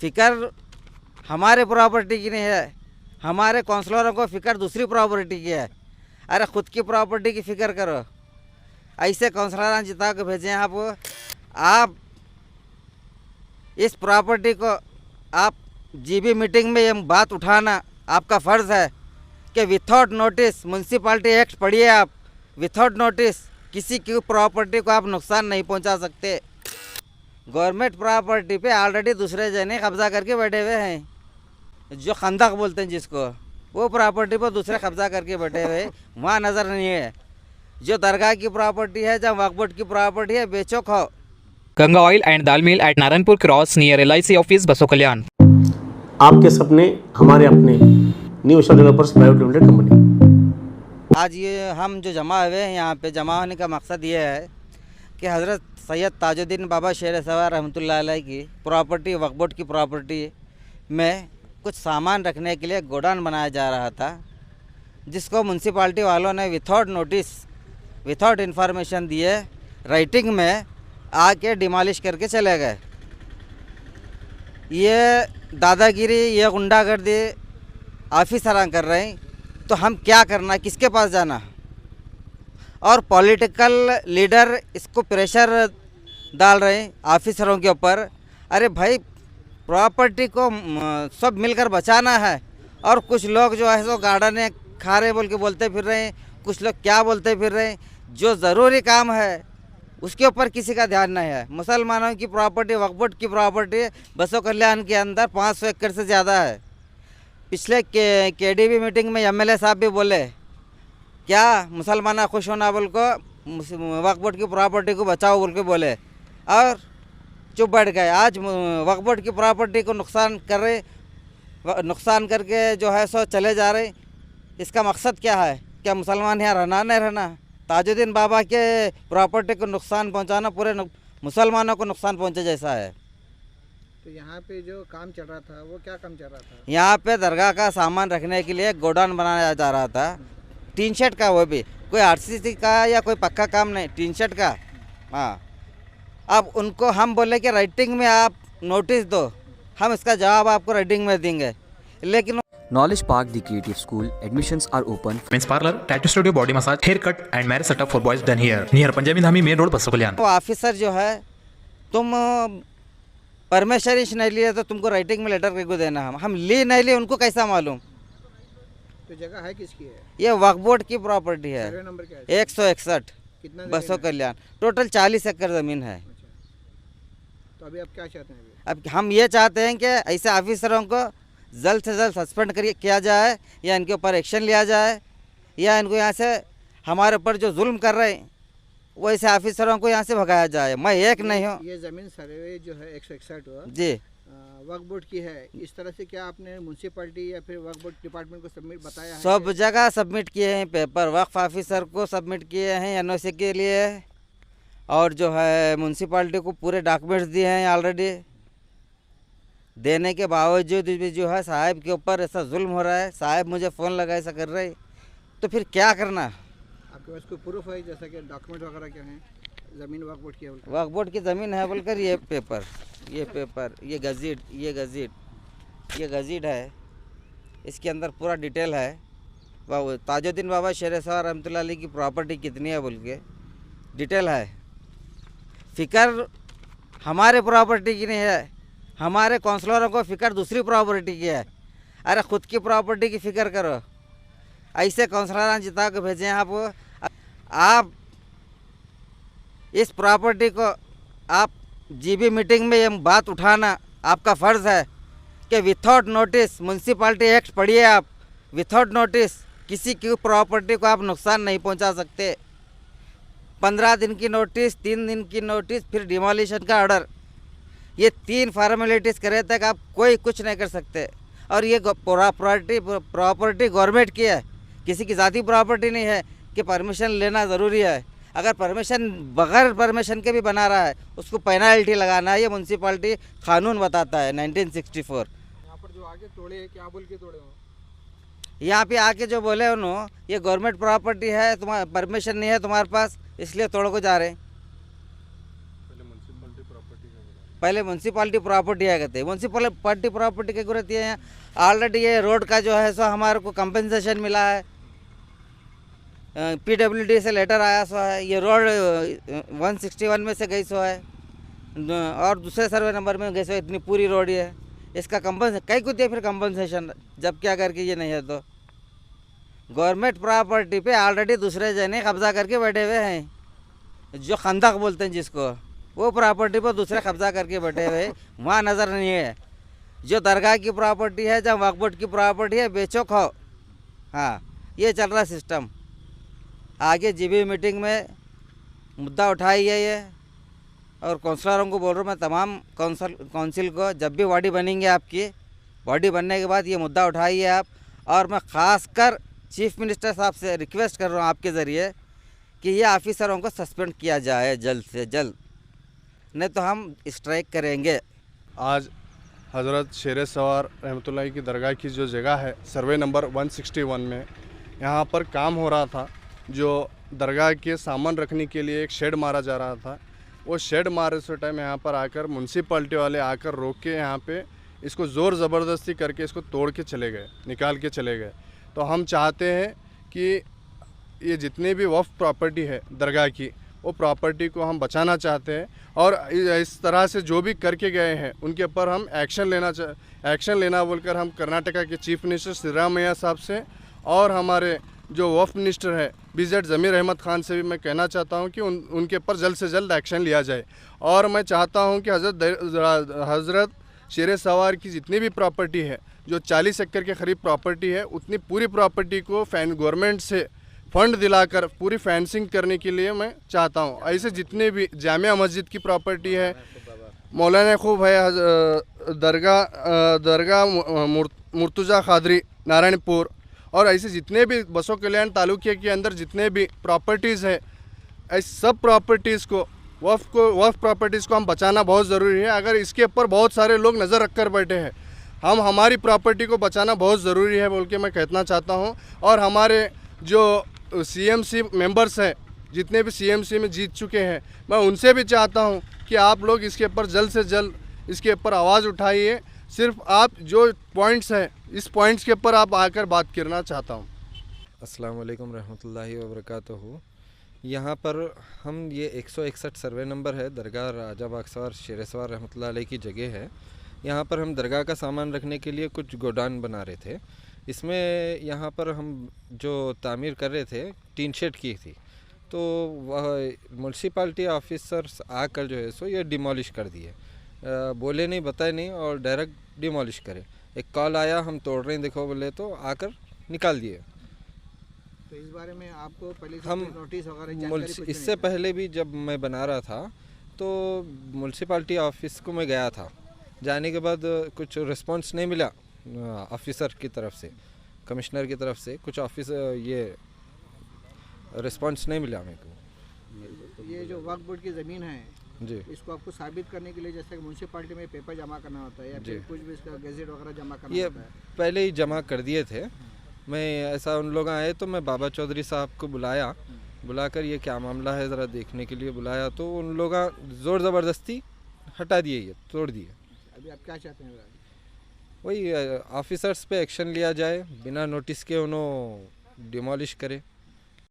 फिक्र हमारे प्रॉपर्टी की नहीं है, हमारे काउंसलरों को फिक्र दूसरी प्रॉपर्टी की है। अरे खुद की प्रॉपर्टी की फिक्र करो। ऐसे काउंसलर जिता के भेजे आप इस प्रॉपर्टी को आप जीबी मीटिंग में ये बात उठाना आपका फ़र्ज़ है कि विथआउट नोटिस म्यूनसिपालिटी एक्ट पढ़िए आप। विथआउट नोटिस किसी की प्रॉपर्टी को आप नुकसान नहीं पहुंचा सकते। गवर्नमेंट प्रॉपर्टी पे ऑलरेडी दूसरे जने कब्जा करके बैठे हुए हैं, जो खंदक बोलते हैं जिसको, वो प्रॉपर्टी पर दूसरे कब्जा करके बैठे हुए वहाँ नज़र नहीं है। जो दरगाह की प्रॉपर्टी है, जहाँ वक्फ बोर्ड की प्रॉपर्टी है, बेचो खाओ। Ganga oil and dal mill at Narayanpur cross near LIC office बसो कल्याण। आपके सपने हमारे अपने, new Asia developers private limited company. आज ये हम जो जमा हुए हैं यहाँ पे, जमा होने का मकसद ये है कि हज़रत सैयद ताजुद्दीन बाबा शेर सवार रहमतुल्लाह अलैह की प्रॉपर्टी, वक्फ बोर्ड की प्रॉपर्टी में कुछ सामान रखने के लिए गोडाउन बनाया जा रहा था, जिसको म्यूनसिपाल्टी वालों ने विथआउट नोटिस, विथआउट इन्फॉर्मेशन दिए राइटिंग में आके डिमॉलिश करके चले गए। ये दादागिरी, ये गुंडागर्दी ऑफिसर कर रहे हैं, तो हम क्या करना, किसके पास जाना? और पॉलिटिकल लीडर इसको प्रेशर डाल रहे हैं ऑफिसरों के ऊपर। अरे भाई, प्रॉपर्टी को सब मिलकर बचाना है, और कुछ लोग जो है सो गार्डन खा रहे बोल के बोलते फिर रहे हैं, कुछ लोग क्या बोलते फिर रहे हैं। जो ज़रूरी काम है उसके ऊपर किसी का ध्यान नहीं है। मुसलमानों की प्रॉपर्टी, वक्फ बोर्ड की प्रॉपर्टी बसो कल्याण के अंदर 500 एकड़ से ज़्यादा है। पिछले KDB मीटिंग में MLA साहब भी बोले, क्या मुसलमान खुश होना बोल को वक्फ बोर्ड की प्रॉपर्टी को बचाओ बोल के बोले, और चुप बैठ गए। आज वक्फ बोर्ड की प्रॉपर्टी को नुकसान कर रहे, नुकसान करके जो है सो चले जा रहे। इसका मकसद क्या है? क्या मुसलमान यहाँ रहना नहीं रहना? ताजुद्दीन बाबा के प्रॉपर्टी को नुकसान पहुँचाना पूरे मुसलमानों को नुकसान पहुँचे जैसा है। तो यहाँ पे जो काम चल रहा था, वो क्या काम चल रहा था? यहाँ पे दरगाह का सामान रखने के लिए गोडाउन बनाया जा रहा था, टीन शेड का, वो भी कोई RCC का या कोई पक्का काम नहीं, टीन शेड का। हाँ, अब उनको हम बोले कि राइटिंग में आप नोटिस दो, हम इसका जवाब आपको राइटिंग में देंगे, लेकिन Knowledge Park, the creative school. Admissions are open. Men's parlor, tattoo studio, body massage, haircut and marriage setup for boys done here. Near Punjabi Dhami main road बसो कल्याण। वो ऑफिसर जो है, तुम परमिशन नहीं लिए तो तुमको राइटिंग में लेटर करके देना। हम ली नहीं लिए उनको कैसा मालूम? तो जगह है किसकी है? ये वक्फ बोर्ड की प्रॉपर्टी है। सर्वे नंबर क्या है? 161 कितना बसो कल्याण। टोटल 40 एकड़ ज़मीन है। तो अभी आप क्या चाहते हैं? अब हम ये चाहते हैं कि ऐसे ऑफिसरों को जल्द से जल्द सस्पेंड किया जाए, या इनके ऊपर एक्शन लिया जाए, या इनको यहाँ से, हमारे ऊपर जो जुल्म कर रहे हैं वो ऐसे ऑफिसरों को यहाँ से भगाया जाए। मैं एक नहीं हूँ। ये ज़मीन सर्वे जो है 161 जी वक्फ बोर्ड की है, इस तरह से क्या आपने म्यूनसिपैलिटी या फिर वक्फ बोर्ड डिपार्टमेंट को सबमिट बताया है? सब जगह सबमिट किए हैं पेपर, वक्फ ऑफिसर को सबमिट किए हैं NOC के लिए, और जो है म्यूनसिपाल्टी को पूरे डॉक्यूमेंट्स दिए हैं ऑलरेडी। देने के बावजूद भी जो है साहब के ऊपर ऐसा जुल्म हो रहा है। साहब मुझे फ़ोन लगा ऐसा कर रहे, तो फिर क्या करना? आपके पास कोई प्रूफ है, जैसा कि डॉक्यूमेंट वगैरह क्या है? ज़मीन वक्फ बोर्ड की है बोलकर? वक्फ बोर्ड की ज़मीन है बोलकर ये पेपर, ये गज़ीट है, इसके अंदर पूरा डिटेल है। ताजुद्दीन बाबा शेर सवार रहमतुल्लाह अलैह की प्रॉपर्टी कितनी है बोल के डिटेल है। फिक्र हमारे प्रॉपर्टी की नहीं है, हमारे काउंसलरों को फिक्र दूसरी प्रॉपर्टी की है। अरे खुद की प्रॉपर्टी की फिक्र करो। ऐसे काउंसलर जिता के भेजे आप इस प्रॉपर्टी को आप जीबी मीटिंग में ये बात उठाना आपका फ़र्ज़ है कि विथआउट नोटिस म्यूनसिपाल्टी एक्ट पढ़िए आप। विथआउट नोटिस किसी की प्रॉपर्टी को आप नुकसान नहीं पहुंचा सकते। 15 दिन की नोटिस, 3 दिन की नोटिस, फिर डिमोलिशन का ऑर्डर, ये 3 फॉर्मेलिटीज़ करे तक आप कोई कुछ नहीं कर सकते। और ये प्रॉपर्टी गवर्नमेंट की है, किसी की ज़ाती प्रॉपर्टी नहीं है कि परमिशन लेना ज़रूरी है। अगर परमिशन बगैर परमिशन के भी बना रहा है उसको पेनल्टी लगाना है, ये म्यूनसिपाल्टी कानून बताता है 1964। यहाँ पर जो आगे तोड़े, क्या बोल के तोड़े हो? यहाँ पे आके जो बोले उन्होंने, ये गवर्नमेंट प्रॉपर्टी है, तुम्हारा परमिशन नहीं है तुम्हारे पास, इसलिए तोड़ को जा रहे हैं। पहले म्यूनसिपालिटी प्रॉपर्टी है कहते हैं। म्यूनसिपालिटी प्रॉपर्टी की जरूरत ये है, ऑलरेडी ये रोड का जो है सो हमारे को कंपनसेशन मिला है, PWD से लेटर आया सो है, ये रोड 161 में से गई सो है और दूसरे सर्वे नंबर में गई सो, इतनी पूरी रोड है, इसका कई को दिया फिर कंपनसेशन, जब क्या करके ये नहीं है तो गवर्नमेंट प्रॉपर्टी पे ऑलरेडी दूसरे जने कब्जा करके बैठे हुए हैं, जो खंदक बोलते हैं जिसको, वो प्रॉपर्टी पर दूसरे कब्जा करके बैठे हुए वहाँ नज़र नहीं है। जो दरगाह की प्रॉपर्टी है, जहाँ वक्फ बोर्ड की प्रॉपर्टी है, बेचो खाओ, हाँ ये चल रहा सिस्टम। आगे जीबी मीटिंग में मुद्दा उठाई है ये, और काउंसलरों को बोल रहा हूँ मैं, तमाम काउंसिल को, जब भी बॉडी बनेंगे आपकी, बॉडी बनने के बाद ये मुद्दा उठाइए आप। और मैं ख़ास कर चीफ मिनिस्टर साहब से रिक्वेस्ट कर रहा हूँ आपके ज़रिए कि ये ऑफिसरों को सस्पेंड किया जाए जल्द से जल्द, नहीं तो हम स्ट्राइक करेंगे। आज हज़रत शेर सवार रहमतुल्लाह की दरगाह की जो जगह है सर्वे नंबर 161 में, यहाँ पर काम हो रहा था, जो दरगाह के सामान रखने के लिए एक शेड मारा जा रहा था। वो शेड मारे से टाइम यहाँ पर आकर म्यूनसिपाल्टी वाले आकर रोक के यहाँ पे इसको ज़ोर ज़बरदस्ती करके इसको तोड़ के चले गए, निकाल के चले गए। तो हम चाहते हैं कि ये जितनी भी वक्फ प्रॉपर्टी है दरगाह की, वो प्रॉपर्टी को हम बचाना चाहते हैं, और इस तरह से जो भी करके गए हैं उनके ऊपर हम एक्शन लेना बोलकर हम कर्नाटका के चीफ मिनिस्टर सिद्धरामैया साहब से और हमारे जो वक्फ मिनिस्टर है BZ ज़मीर अहमद ख़ान से भी मैं कहना चाहता हूं कि उनके ऊपर जल्द से जल्द एक्शन लिया जाए। और मैं चाहता हूं कि हज़रत शेर सवार की जितनी भी प्रॉपर्टी है, जो 40 एकड़ के करीब प्रॉपर्टी है, उतनी पूरी प्रॉपर्टी को गवर्नमेंट से फंड दिलाकर पूरी फेंसिंग करने के लिए मैं चाहता हूं। ऐसे जितने भी जामिया मस्जिद की प्रॉपर्टी है, मौलाना खूब है, दरगाह मुर्तज़ा क़ादरी नारायणपुर, और ऐसे जितने भी बसों कल्याण तालुके के अंदर जितने भी प्रॉपर्टीज़ है, ऐसे सब प्रॉपर्टीज़ को वक्फ प्रॉपर्टीज़ को हम बचाना बहुत ज़रूरी है। अगर इसके ऊपर बहुत सारे लोग नज़र रख कर बैठे हैं, हम हमारी प्रॉपर्टी को बचाना बहुत ज़रूरी है बोल के मैं कहना चाहता हूँ। और हमारे जो CMC मेंबर्स हैं, जितने भी CMC में जीत चुके हैं, मैं उनसे भी चाहता हूँ कि आप लोग इसके ऊपर जल्द से जल्द इसके ऊपर आवाज़ उठाइए। सिर्फ आप जो पॉइंट्स हैं, इस पॉइंट्स के ऊपर आप आकर बात करना चाहता हूँ। अस्सलाम वालेकुम रहमतुल्लाहि व बरकातहू। यहाँ पर हम ये 161 सर्वे नंबर है, दरगाह राजा बागसवार शेर सवार रहमतुल्लाह अलैह की जगह है। यहाँ पर हम दरगाह का सामान रखने के लिए कुछ गोडाउन बना रहे थे। इसमें यहाँ पर हम जो तामीर कर रहे थे, टीन शेड की थी, तो वह म्यूनसिपाल्टी ऑफिसर्स आकर जो है सो ये डिमोलिश कर दिए, बोले नहीं बताए नहीं और डायरेक्ट डिमोलिश करे। एक कॉल आया, हम तोड़ रहे हैं देखो बोले, तो आकर निकाल दिए। तो इस बारे में आपको पहले से हम नोटिस वगैरह इससे पहले भी जब मैं बना रहा था तो म्यूनसिपाल्टी ऑफिस को मैं गया था, जाने के बाद कुछ रिस्पांस नहीं मिला ऑफिसर की तरफ से, कमिश्नर की तरफ से कुछ ये रिस्पांस नहीं मिला मेरे को। ये जो वक्फ बोर्ड की ज़मीन है जी, इसको आपको साबित करने के लिए जैसे कि म्यूनसिपाल्टी में पेपर जमा करना होता है या फिर कुछ भी इसका गैजेट वगैरह जमा करना ये होता है? पहले ही जमा कर दिए थे। मैं ऐसा उन लोग आए तो मैं बाबा चौधरी साहब को बुलाकर ये क्या मामला है ज़रा देखने के लिए बुलाया, तो उन लोग ज़ोर ज़बरदस्ती हटा दिए, ये तोड़ दिए। अभी आप क्या चाहते हैं? वही ऑफिसर्स पे एक्शन लिया जाए, बिना नोटिस के उन्होंने डिमोलिश करे।